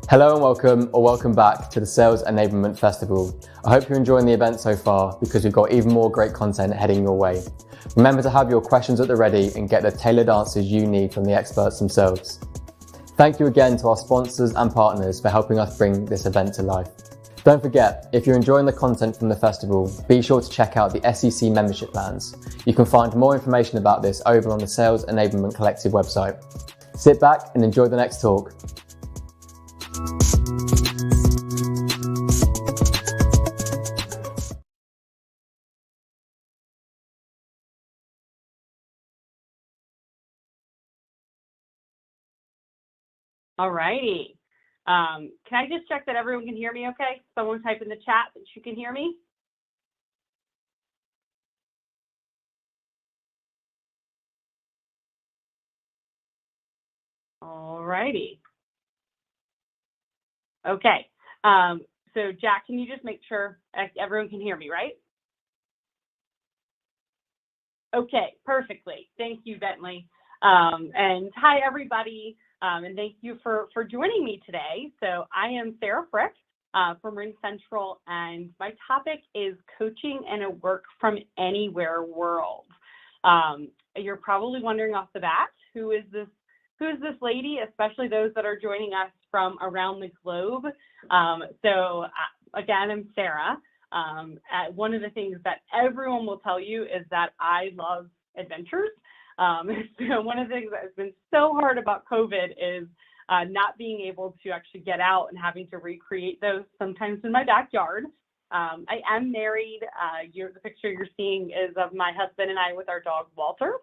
Hello and welcome, or welcome back to the Sales Enablement Festival. I hope you're enjoying the event so far because we've got even more great content heading your way. Remember to have your questions at the ready and get the tailored answers you need from the experts themselves. Thank you again to our sponsors and partners for helping us bring this event to life. Don't forget, if you're enjoying the content from the festival, be sure to check out the SEC membership plans. You can find more information about this over on the Sales Enablement Collective website. Sit back and enjoy the next talk. All righty. Can I just check that everyone can hear me okay? Someone type in the chat that you can hear me. All righty. Okay. So Jack, can you just make sure everyone can hear me, right? Okay, perfectly. Thank you, Bentley. And hi, everybody. And thank you for joining me today. So I am Sarah Frick from Ring Central, and my topic is coaching in a work from anywhere world. You're probably wondering off the bat, who is this lady, especially those that are joining us from around the globe. Again, I'm Sarah. One of the things that everyone will tell you is that I love adventures. So one of the things that has been so hard about COVID is not being able to actually get out and having to recreate those sometimes in my backyard. I am married. The picture you're seeing is of my husband and I with our dog, Walter.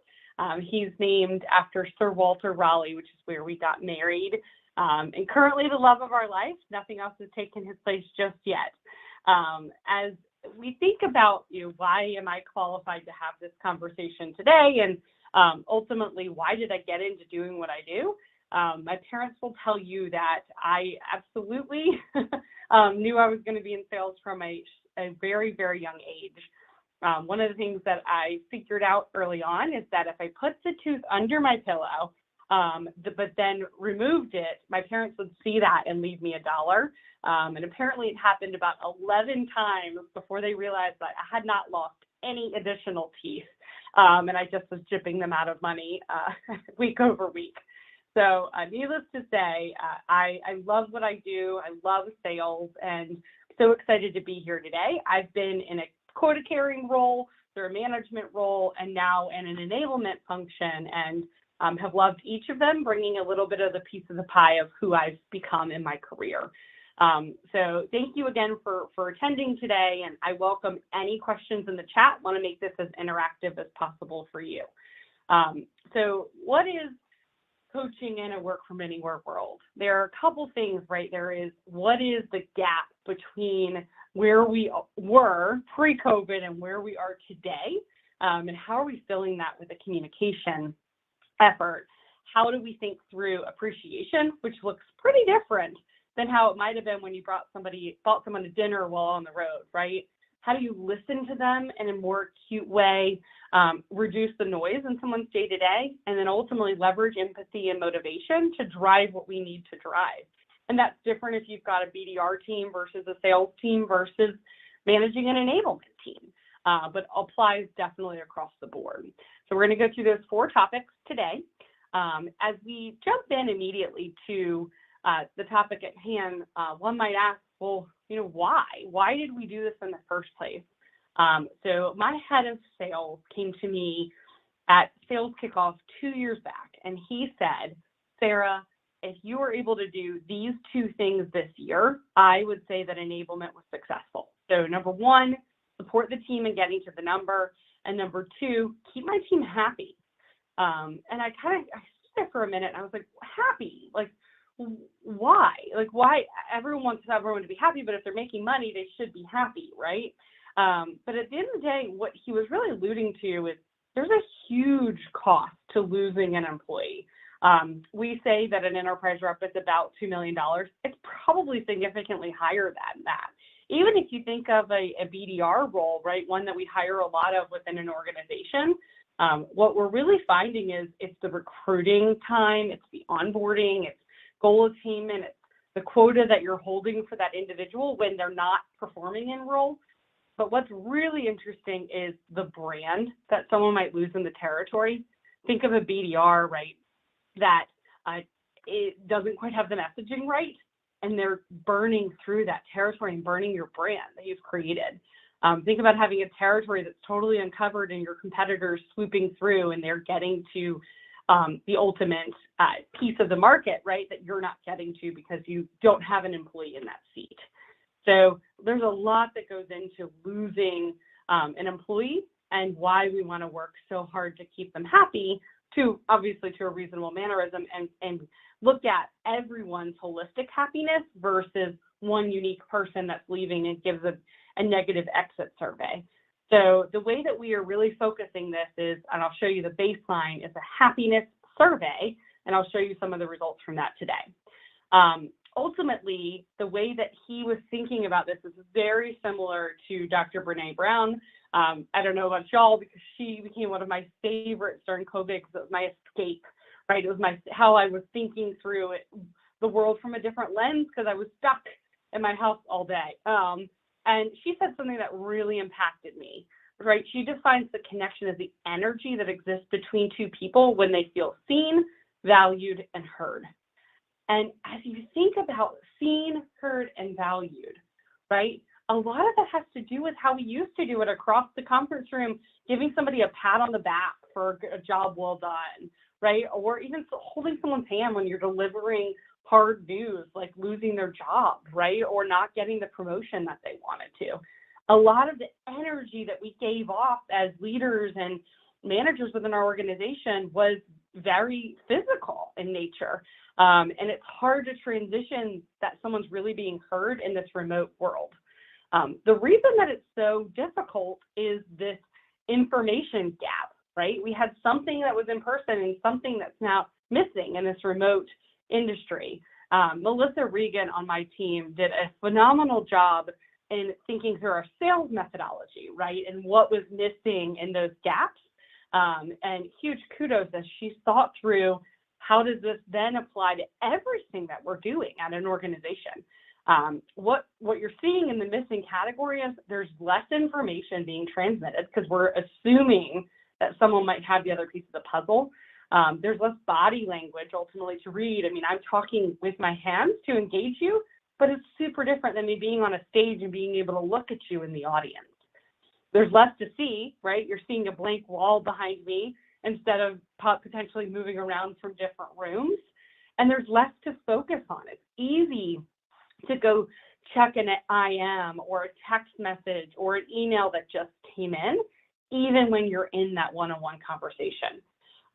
He's named after Sir Walter Raleigh, which is where we got married. And currently the love of our life. Nothing else has taken his place just yet. As we think about, why am I qualified to have this conversation today? And ultimately, why did I get into doing what I do? My parents will tell you that I absolutely knew I was going to be in sales from a very, very young age. One of the things that I figured out early on is that if I put the tooth under my pillow, but then removed it, my parents would see that and leave me $1. And apparently it happened about 11 times before they realized that I had not lost any additional teeth. And I just was chipping them out of money week over week. So needless to say, I love what I do. I love sales and so excited to be here today. I've been in a quota carrying role, through a management role, and now in an enablement function, and have loved each of them, bringing a little bit of the piece of the pie of who I've become in my career. So thank you again for attending today, and I welcome any questions in the chat. Want to make this as interactive as possible for you. So what is coaching in a work from anywhere world? There are a couple things, right? There is, what is the gap between where we were pre-COVID and where we are today? And how are we filling that with a communication effort? How do we think through appreciation, which looks pretty different than how it might have been when you bought someone a dinner while on the road, right? How do you listen to them in a more acute way, reduce the noise in someone's day-to-day, and then ultimately leverage empathy and motivation to drive what we need to drive? And that's different if you've got a BDR team versus a sales team versus managing an enablement team, but applies definitely across the board. So we're going to go through those 4 topics today. As we jump in immediately to the topic at hand, one might ask, well, why? Why did we do this in the first place? So my head of sales came to me at sales kickoff 2 years back, and he said, Sarah, if you were able to do these 2 things this year, I would say that enablement was successful. So number 1, support the team in getting to the number, and number 2, keep my team happy. And I stood there for a minute, and I was like, happy? Like, why? Like, why? Everyone wants everyone to be happy, but if they're making money, they should be happy, right? But at the end of the day, what he was really alluding to is there's a huge cost to losing an employee. We say that an enterprise rep is about $2 million. It's probably significantly higher than that. Even if you think of a BDR role, right, one that we hire a lot of within an organization, what we're really finding is it's the recruiting time, it's the onboarding, it's goal attainment, it's the quota that you're holding for that individual when they're not performing in role. But what's really interesting is the brand that someone might lose in the territory. Think of a BDR, right, that it doesn't quite have the messaging right, and they're burning through that territory and burning your brand that you've created. Think about having a territory that's totally uncovered and your competitors swooping through and they're getting to the ultimate piece of the market, right, that you're not getting to because you don't have an employee in that seat. So there's a lot that goes into losing an employee and why we want to work so hard to keep them happy, to obviously to a reasonable mannerism, and look at everyone's holistic happiness versus one unique person that's leaving and gives a negative exit survey. So the way that we are really focusing this is, and I'll show you the baseline, is a happiness survey, and I'll show you some of the results from that today. Ultimately, the way that he was thinking about this is very similar to Dr. Brene Brown. I don't know about y'all, because she became one of my favorites during COVID because it was my escape, right? It was how I was thinking through the world from a different lens because I was stuck in my house all day. And she said something that really impacted me, right? She defines the connection as the energy that exists between two people when they feel seen, valued, and heard. And as you think about seen, heard, and valued, right, a lot of that has to do with how we used to do it across the conference room, giving somebody a pat on the back for a job well done, right? Or even holding someone's hand when you're delivering hard news, like losing their job, right? Or not getting the promotion that they wanted to. A lot of the energy that we gave off as leaders and managers within our organization was very physical in nature. And it's hard to transition that someone's really being heard in this remote world. The reason that it's so difficult is this information gap, right? We had something that was in person and something that's now missing in this remote industry. Melissa Regan on my team did a phenomenal job in thinking through our sales methodology, right? And what was missing in those gaps. And huge kudos as she thought through how does this then apply to everything that we're doing at an organization. What you're seeing in the missing category is there's less information being transmitted because we're assuming that someone might have the other piece of the puzzle. There's less body language ultimately to read. I mean, I'm talking with my hands to engage you, but it's super different than me being on a stage and being able to look at you in the audience. There's less to see, right? You're seeing a blank wall behind me instead of potentially moving around from different rooms. And there's less to focus on. It's easy to go check an IM or a text message or an email that just came in, even when you're in that one-on-one conversation.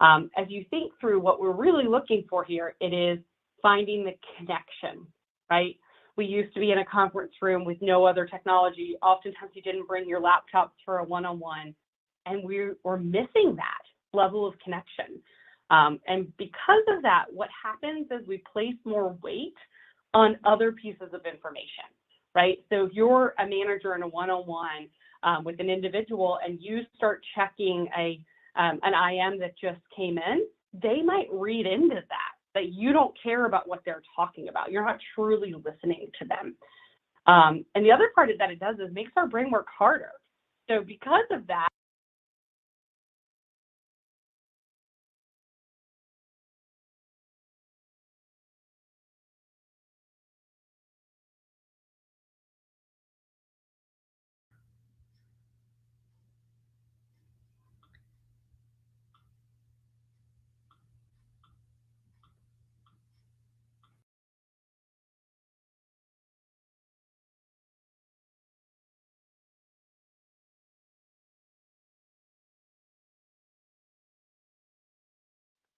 As you think through what we're really looking for here, it is finding the connection, right? We used to be in a conference room with no other technology. Oftentimes you didn't bring your laptops for a one-on-one, and we're missing that level of connection. And because of that, what happens is we place more weight on other pieces of information, right? So if you're a manager in a one-on-one with an individual and you start checking an IM that just came in, they might read into that you don't care about what they're talking about. You're not truly listening to them. And the other part that it does is makes our brain work harder. So because of that,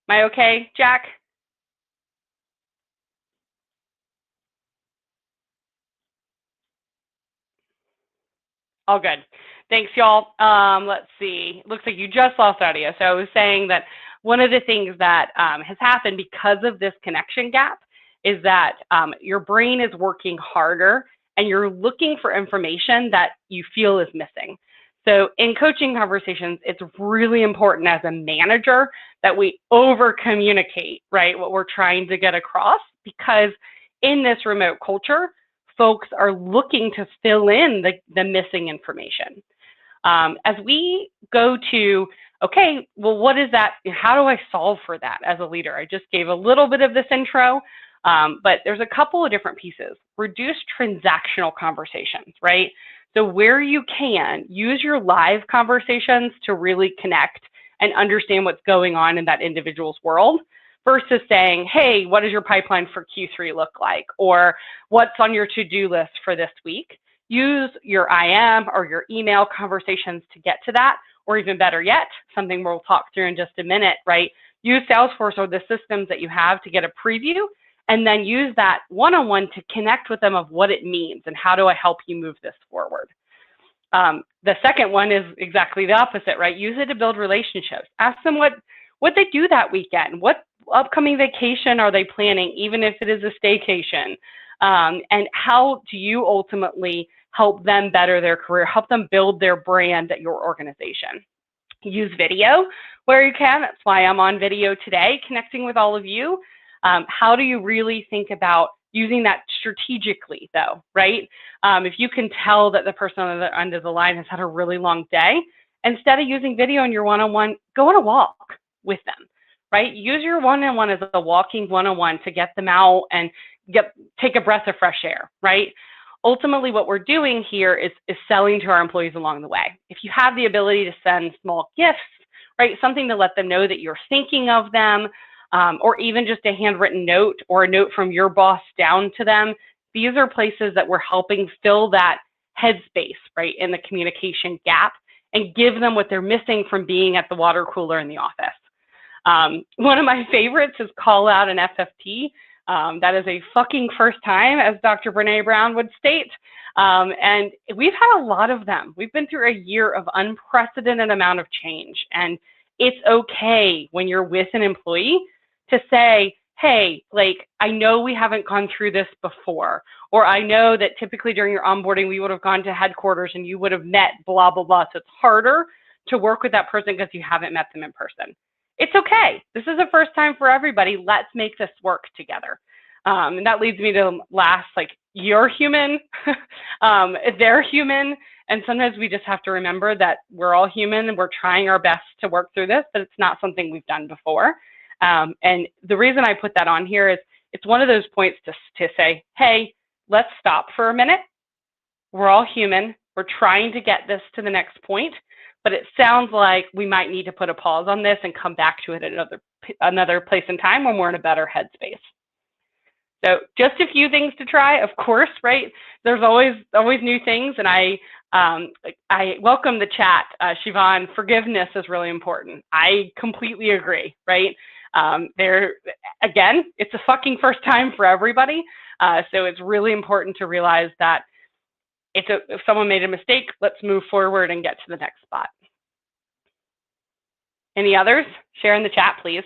am I okay, Jack? All good. Thanks, y'all. Let's see. Looks like you just lost audio. So I was saying that one of the things that has happened because of this connection gap is that your brain is working harder and you're looking for information that you feel is missing. So in coaching conversations, it's really important as a manager that we over communicate, right, what we're trying to get across, because in this remote culture, folks are looking to fill in the missing information. As we go to, okay, well, what is that? How do I solve for that as a leader? I just gave a little bit of this intro, but there's a couple of different pieces. Reduce transactional conversations, right? So where you can, use your live conversations to really connect and understand what's going on in that individual's world versus saying, hey, what does your pipeline for Q3 look like? Or what's on your to-do list for this week? Use your IM or your email conversations to get to that, or even better yet, something we'll talk through in just a minute, right? Use Salesforce or the systems that you have to get a preview, and then use that one-on-one to connect with them of what it means and how do I help you move this forward. The second one is exactly the opposite, right? Use it to build relationships. Ask them what they do that weekend. What upcoming vacation are they planning, even if it is a staycation? And how do you ultimately help them better their career, help them build their brand at your organization? Use video where you can. That's why I'm on video today, connecting with all of you. How do you really think about using that strategically, though, right? If you can tell that the person on the end of the line has had a really long day, instead of using video in your one-on-one, go on a walk with them, right? Use your one-on-one as a walking one-on-one to get them out and take a breath of fresh air, right? Ultimately, what we're doing here is selling to our employees along the way. If you have the ability to send small gifts, right, something to let them know that you're thinking of them, or even just a handwritten note or a note from your boss down to them, these are places that we're helping fill that headspace, right, in the communication gap and give them what they're missing from being at the water cooler in the office. One of my favorites is call out an FFT. That is a fucking first time, as Dr. Brene Brown would state. And we've had a lot of them. We've been through a year of unprecedented amount of change. And it's okay when you're with an employee to say, hey, like, I know we haven't gone through this before, or I know that typically during your onboarding, we would have gone to headquarters and you would have met blah, blah, blah. So it's harder to work with that person because you haven't met them in person. It's okay. This is the first time for everybody. Let's make this work together. And that leads me to last, like, you're human, they're human. And sometimes we just have to remember that we're all human and we're trying our best to work through this, but it's not something we've done before. And the reason I put that on here is it's one of those points to say, hey, let's stop for a minute. We're all human. We're trying to get this to the next point, but it sounds like we might need to put a pause on this and come back to it at another place and time when we're in a better headspace. So just a few things to try, of course, right? There's always new things, and I welcome the chat. Siobhan, forgiveness is really important. I completely agree, right? Again, it's a fucking first time for everybody, so it's really important to realize that if someone made a mistake, let's move forward and get to the next spot. Any others? Share in the chat, please.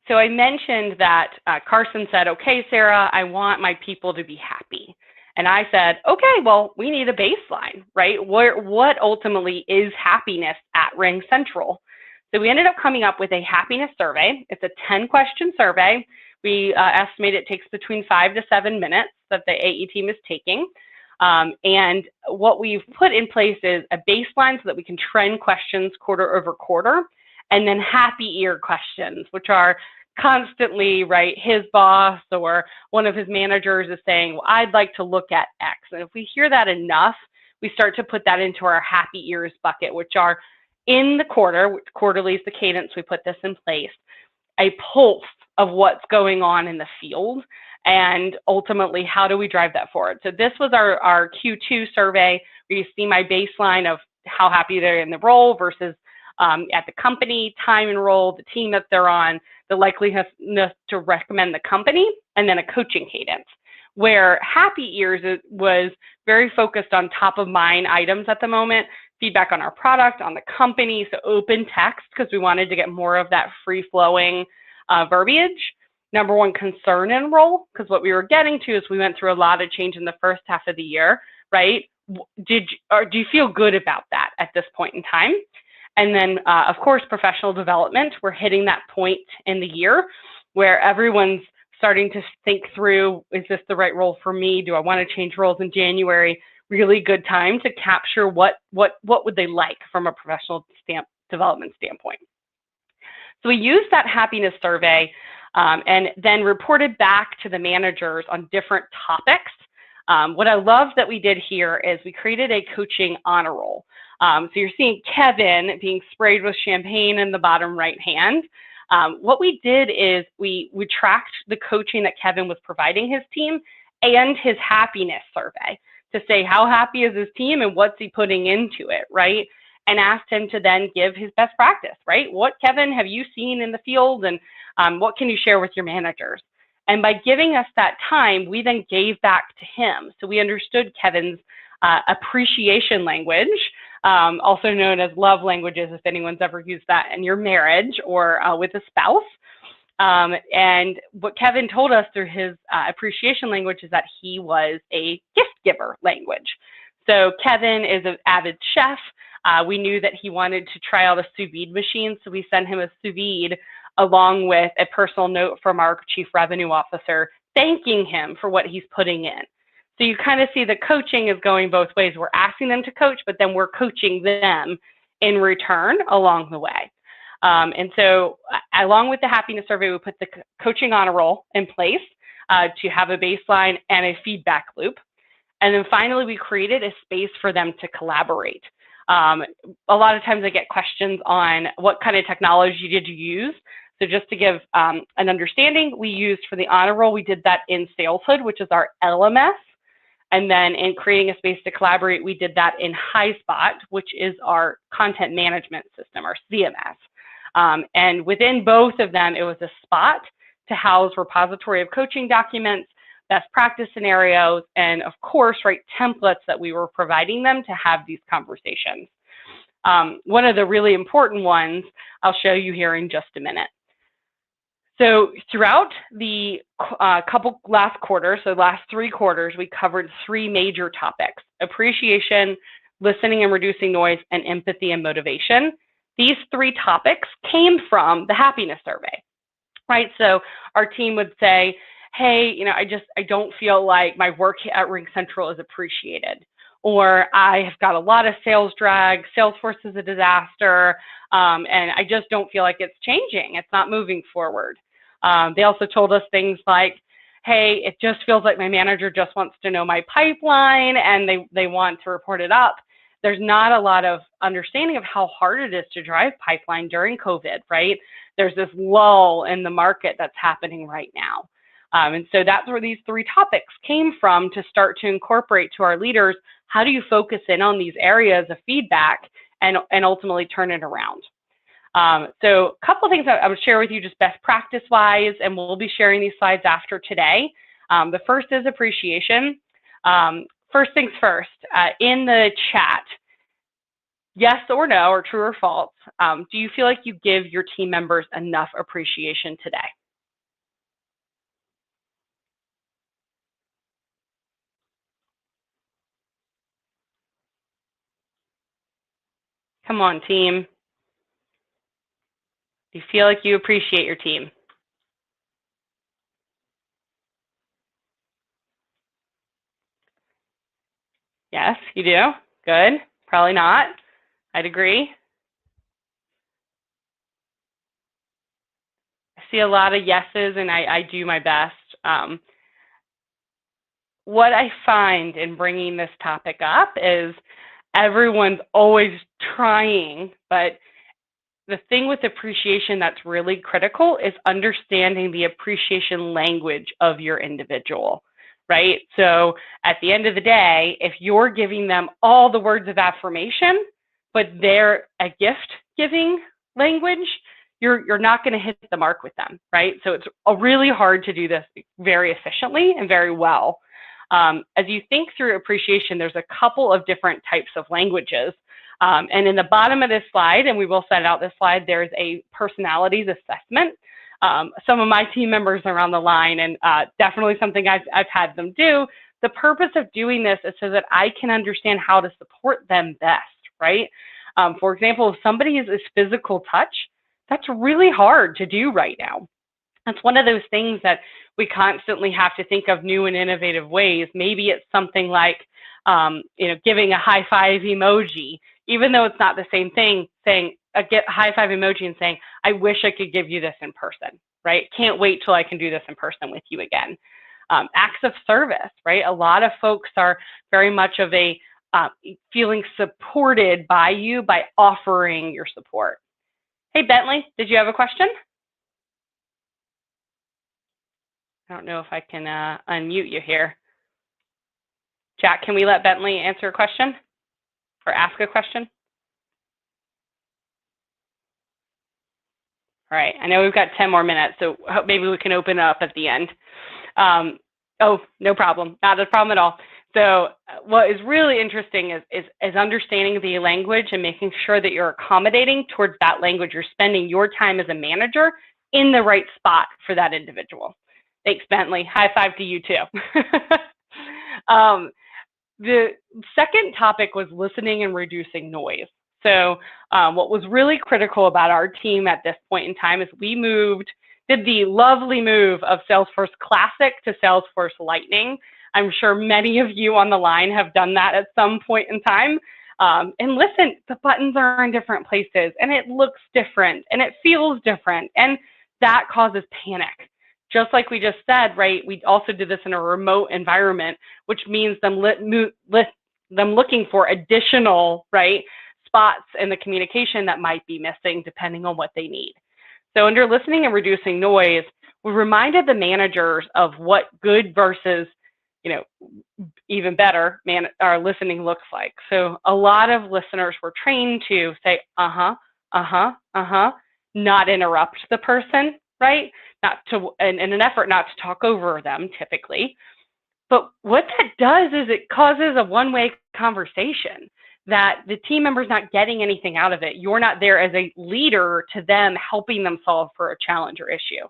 So I mentioned that Carson said, okay, Sarah, I want my people to be happy. And I said, okay, well, we need a baseline, right? What ultimately is happiness at Ring Central? So we ended up coming up with a happiness survey. It's a 10-question survey. We estimate it takes between 5 to 7 minutes that the AE team is taking. And what we've put in place is a baseline so that we can trend questions quarter over quarter, and then happy ear questions, which are constantly, right, his boss or one of his managers is saying, well, I'd like to look at X. And if we hear that enough, we start to put that into our happy ears bucket, which are in the quarter, which quarterly is the cadence we put this in place, a pulse of what's going on in the field, and ultimately, how do we drive that forward? So this was our Q2 survey, where you see my baseline of how happy they're in the role versus at the company, time and role, the team that they're on, the likelihood to recommend the company, and then a coaching cadence. Where happy ears was very focused on top of mind items at the moment, feedback on our product, on the company, so open text, because we wanted to get more of that free-flowing verbiage. Number one, concern and role, because what we were getting to is we went through a lot of change in the first half of the year, right? Do you feel good about that at this point in time? And then, of course, professional development. We're hitting that point in the year where everyone's starting to think through, is this the right role for me? Do I want to change roles in January? Really good time to capture what would they like from a professional development standpoint. So we used that happiness survey and then reported back to the managers on different topics. What I love that we did here is we created a coaching honor roll. So you're seeing Kevin being sprayed with champagne in the bottom right hand. What we did is we tracked the coaching that Kevin was providing his team and his happiness survey to say how happy is his team and what's he putting into it, right? And asked him to then give his best practice, right? What, Kevin, have you seen in the field, and what can you share with your managers? And by giving us that time, we then gave back to him. So we understood Kevin's appreciation language, also known as love languages, if anyone's ever used that in your marriage or with a spouse. And what Kevin told us through his appreciation language is that he was a gift giver language. So Kevin is an avid chef. We knew that he wanted to try out a sous vide machine, so we sent him a sous vide along with a personal note from our Chief Revenue Officer thanking him for what he's putting in. So you kind of see the coaching is going both ways. We're asking them to coach, but then we're coaching them in return along the way. And so along with the happiness survey, we put the coaching honor roll in place to have a baseline and a feedback loop. And then finally, we created a space for them to collaborate. A lot of times I get questions on what kind of technology did you use? So just to give an understanding, we used for the honor roll, we did that in Saleshood, which is our LMS. And then in creating a space to collaborate, we did that in HighSpot, which is our content management system, our CMS. And within both of them, it was a spot to house repository of coaching documents, best practice scenarios, and of course, right, templates that we were providing them to have these conversations. One of the really important ones I'll show you here in just a minute. So throughout the couple last quarters, so last 3 quarters, we covered 3 major topics: appreciation, listening and reducing noise, and empathy and motivation. These 3 topics came from the happiness survey, right? So our team would say, hey, you know, I don't feel like my work at RingCentral is appreciated, or I have got a lot of sales drag, Salesforce is a disaster, and I just don't feel like it's changing, it's not moving forward. They also told us things like, hey, it just feels like my manager just wants to know my pipeline and they want to report it up. There's not a lot of understanding of how hard it is to drive pipeline during COVID, right? There's this lull in the market that's happening right now. And so that's where these 3 topics came from to start to incorporate to our leaders. How do you focus in on these areas of feedback and ultimately turn it around? So a couple of things I would share with you just best practice wise, and we'll be sharing these slides after today. The first is appreciation. First things first, in the chat, yes or no, or true or false, do you feel like you give your team members enough appreciation today? Come on, team. Do you feel like you appreciate your team? Yes, you do? Good. Probably not. I'd agree. I see a lot of yeses, and I do my best. What I find in bringing this topic up is everyone's always trying, but the thing with appreciation that's really critical is understanding the appreciation language of your individual, right? So at the end of the day, if you're giving them all the words of affirmation, but they're a gift-giving language, you're not going to hit the mark with them, right? So it's really hard to do this very efficiently and very well. As you think through appreciation, there's a couple of different types of languages. And in the bottom of this slide, and we will send out this slide, there's a personalities assessment. Some of my team members are on the line, and definitely something I've had them do. The purpose of doing this is so that I can understand how to support them best, right? For example, if somebody is physical touch, that's really hard to do right now. That's one of those things that we constantly have to think of new and innovative ways. Maybe it's something like, giving a high five emoji, even though it's not the same thing, saying a high five emoji and saying, I wish I could give you this in person, right? Can't wait till I can do this in person with you again. Acts of service, right? A lot of folks are very much of a feeling supported by you by offering your support. Hey, Bentley, did you have a question? I don't know if I can unmute you here. Jack, can we let Bentley answer a question or ask a question? All right, I know we've got 10 more minutes, so maybe we can open it up at the end. Oh, no problem, not a problem at all. So what is really interesting is understanding the language and making sure that you're accommodating towards that language. You're spending your time as a manager in the right spot for that individual. Thanks, Bentley. High five to you too. The second topic was listening and reducing noise. So what was really critical about our team at this point in time is we did the lovely move of Salesforce Classic to Salesforce Lightning. I'm sure many of you on the line have done that at some point in time. And listen, the buttons are in different places and it looks different and it feels different, and that causes panic. Just like we just said, right, we also did this in a remote environment, which means them looking for additional, right, spots in the communication that might be missing depending on what they need. So under listening and reducing noise, we reminded the managers of what good versus, even better our listening looks like. So a lot of listeners were trained to say, not interrupt the person, right? In an effort not to talk over them typically. But what that does is it causes a one-way conversation that the team member's not getting anything out of it. You're not there as a leader to them, helping them solve for a challenge or issue.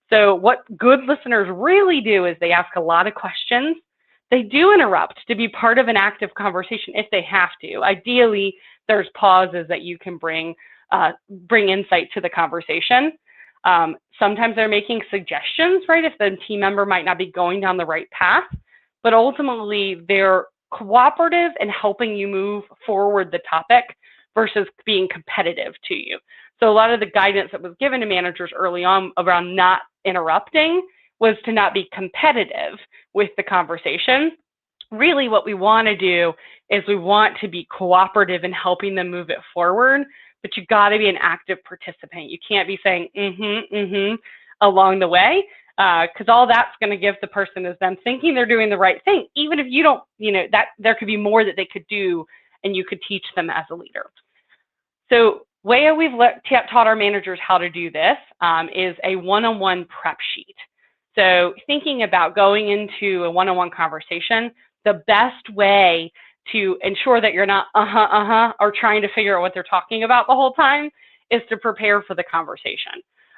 So what good listeners really do is they ask a lot of questions. They do interrupt to be part of an active conversation if they have to. Ideally, there's pauses that you can bring insight to the conversation. Sometimes they're making suggestions, right, if the team member might not be going down the right path, but ultimately they're cooperative and helping you move forward the topic versus being competitive to you. So a lot of the guidance that was given to managers early on around not interrupting was to not be competitive with the conversation. Really what we want to do is we want to be cooperative in helping them move it forward, but you got to be an active participant. You can't be saying along the way, because all that's going to give the person is them thinking they're doing the right thing, even if you don't, that there could be more that they could do and you could teach them as a leader. So way we've taught our managers how to do this is a one-on-one prep sheet. So thinking about going into a one-on-one conversation, the best way to ensure that you're not or trying to figure out what they're talking about the whole time is to prepare for the conversation.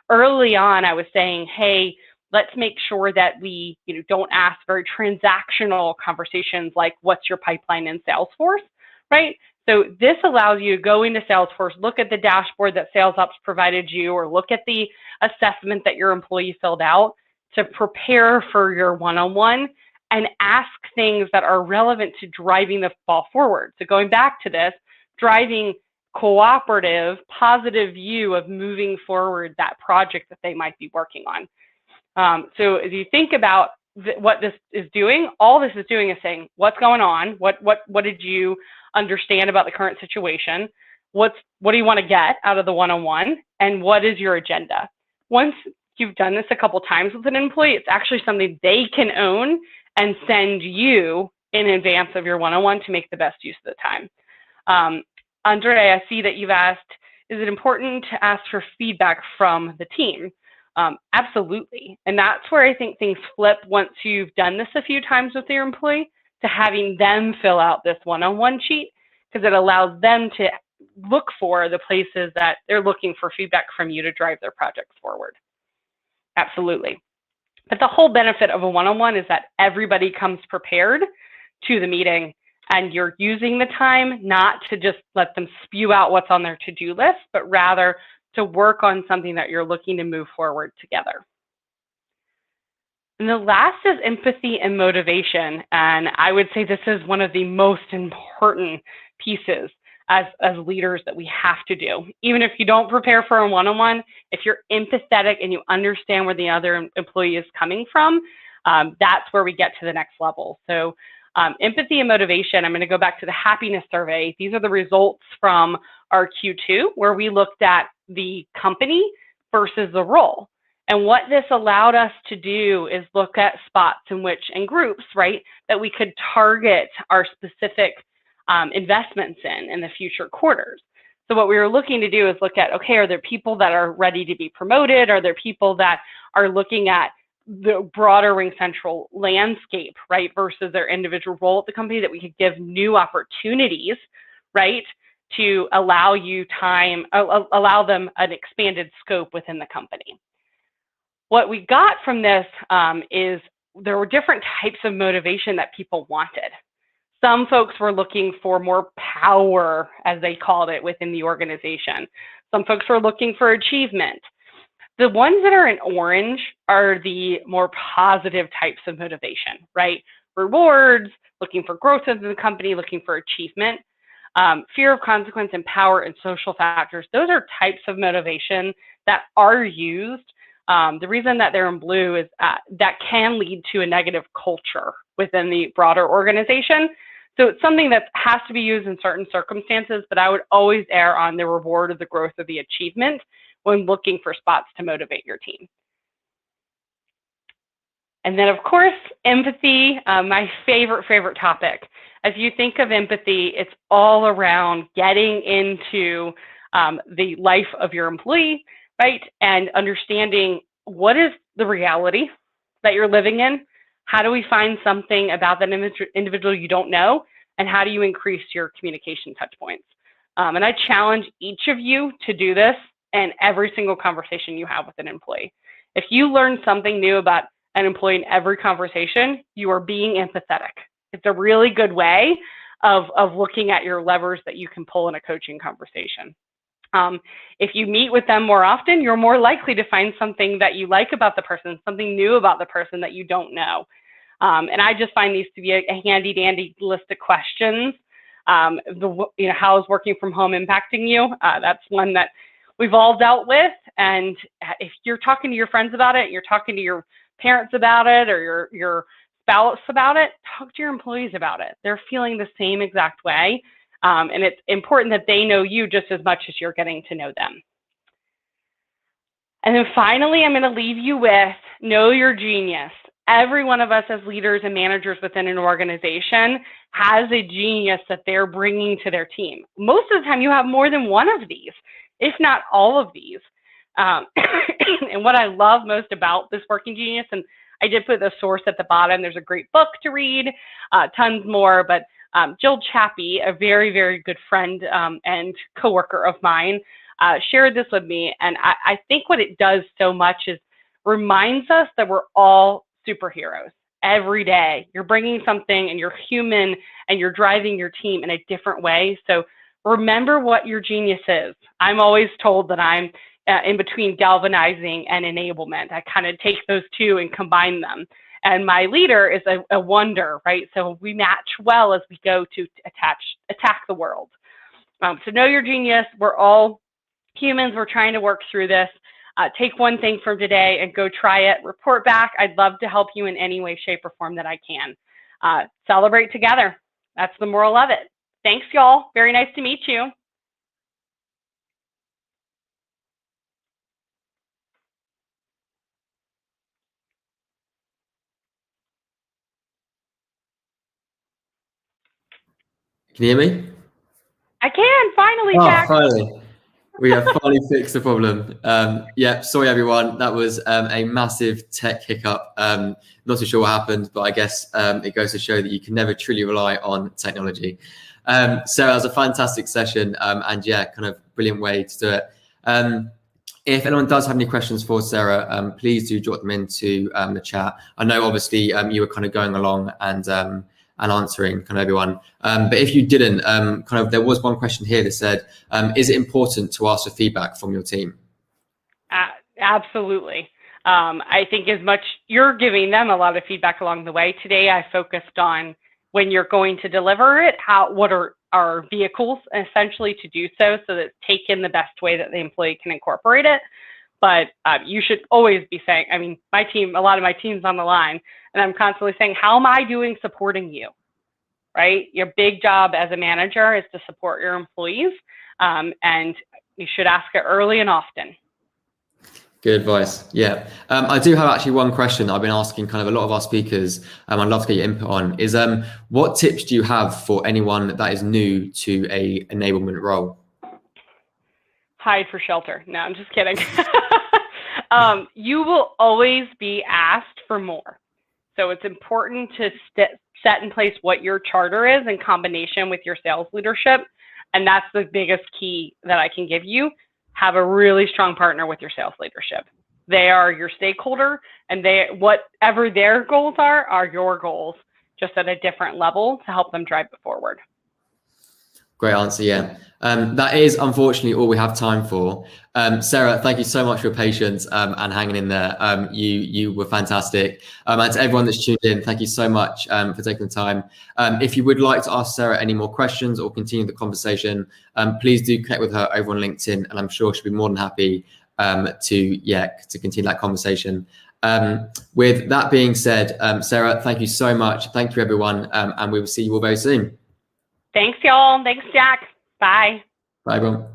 Early on, I was saying, hey, let's make sure that we don't ask very transactional conversations like what's your pipeline in Salesforce, right? So this allows you to go into Salesforce, look at the dashboard that Sales Ops provided you, or look at the assessment that your employee filled out to prepare for your one-on-one and ask things that are relevant to driving the ball forward. So going back to this, driving cooperative, positive view of moving forward that project that they might be working on. So as you think about what this is doing, all this is doing is saying, what's going on? What did you understand about the current situation? What do you want to get out of the one-on-one? And what is your agenda? Once you've done this a couple times with an employee, it's actually something they can own and send you in advance of your one-on-one to make the best use of the time. Andre, I see that you've asked, is it important to ask for feedback from the team? Absolutely. And that's where I think things flip once you've done this a few times with your employee to having them fill out this one-on-one sheet, because it allows them to look for the places that they're looking for feedback from you to drive their projects forward. Absolutely. But the whole benefit of a one-on-one is that everybody comes prepared to the meeting and you're using the time not to just let them spew out what's on their to-do list, but rather to work on something that you're looking to move forward together. And the last is empathy and motivation. And I would say this is one of the most important pieces as leaders that we have to do. Even if you don't prepare for a one-on-one, if you're empathetic and you understand where the other employee is coming from, that's where we get to the next level. So empathy and motivation, I'm going to go back to the happiness survey. These are the results from our Q2, where we looked at the company versus the role. And what this allowed us to do is look at spots in which, and groups, right, that we could target our specific investments in the future quarters. So what we were looking to do is look at, okay, are there people that are ready to be promoted? Are there people that are looking at the broader RingCentral landscape, right, versus their individual role at the company, that we could give new opportunities, right, to allow you time, allow them an expanded scope within the company. What we got from this is there were different types of motivation that people wanted. Some folks were looking for more power, as they called it, within the organization. Some folks were looking for achievement. The ones that are in orange are the more positive types of motivation, right? Rewards, looking for growth in the company, looking for achievement. Fear of consequence and power and social factors. Those are types of motivation that are used. The reason that they're in blue is that can lead to a negative culture within the broader organization. So it's something that has to be used in certain circumstances, but I would always err on the reward of the growth of the achievement when looking for spots to motivate your team. And then, of course, empathy, my favorite topic. As you think of empathy, it's all around getting into the life of your employee, right? And understanding what is the reality that you're living in. How do we find something about that individual you don't know? And how do you increase your communication touch points? And I challenge each of you to do this in every single conversation you have with an employee. If you learn something new about an employee in every conversation, you are being empathetic. It's a really good way of looking at your levers that you can pull in a coaching conversation. If you meet with them more often, you're more likely to find something that you like about the person, something new about the person that you don't know. And I just find these to be a handy dandy list of questions. How is working from home impacting you? That's one that we've all dealt with. And if you're talking to your friends about it, you're talking to your parents about it, or your spouse about it, talk to your employees about it. They're feeling the same exact way. And it's important that they know you just as much as you're getting to know them. And then finally, I'm going to leave you with know your genius. Every one of us as leaders and managers within an organization has a genius that they're bringing to their team. Most of the time, you have more than one of these, if not all of these. And what I love most about this working genius, and I did put the source at the bottom, there's a great book to read, tons more, but Jill Chappie, a very good friend and coworker of mine, shared this with me. And I think what it does so much is reminds us that we're all superheroes. Every day, you're bringing something and you're human and you're driving your team in a different way. So remember what your genius is. I'm always told that I'm in between galvanizing and enablement. I kind of take those two and combine them. And my leader is a wonder, right? So we match well as we go to attack the world. So know your genius. We're all humans. We're trying to work through this. Take one thing from today and go try it. Report back. I'd love to help you in any way, shape, or form that I can. Celebrate together. That's the moral of it. Thanks, y'all. Very nice to meet you. Can you hear me? I can, finally, Jack. Finally. We have finally fixed the problem. Yeah, sorry everyone. That was a massive tech hiccup. Not too sure what happened, but I guess it goes to show that you can never truly rely on technology. So it was a fantastic session, and yeah, kind of brilliant way to do it. If anyone does have any questions for Sarah, please do drop them into the chat. I know obviously you were kind of going along and and answering kind of everyone. But if you didn't, there was one question here that said, is it important to ask for feedback from your team? Absolutely. I think as much you're giving them a lot of feedback along the way. Today, I focused on when you're going to deliver it, what are our vehicles essentially to do so that it's taken the best way that the employee can incorporate it. But you should always be saying, I mean, a lot of my team's on the line, and I'm constantly saying, how am I doing supporting you, right? Your big job as a manager is to support your employees, and you should ask it early and often. Good advice. Yeah. I do have actually one question I've been asking kind of a lot of our speakers, I'd love to get your input on, is what tips do you have for anyone that is new to a enablement role? Hide for shelter. No, I'm just kidding. You will always be asked for more. So it's important to set in place what your charter is in combination with your sales leadership. And that's the biggest key that I can give you. Have a really strong partner with your sales leadership. They are your stakeholder, and whatever their goals are your goals, just at a different level to help them drive it forward. Great answer. Yeah. That is unfortunately all we have time for. Sarah, thank you so much for your patience and hanging in there. You were fantastic. And to everyone that's tuned in, thank you so much for taking the time. If you would like to ask Sarah any more questions or continue the conversation, please do connect with her over on LinkedIn, and I'm sure she'll be more than happy to continue that conversation. With that being said, Sarah, thank you so much. Thank you, everyone, and we will see you all very soon. Thanks, y'all. Thanks, Jack. Bye. Bye, everyone.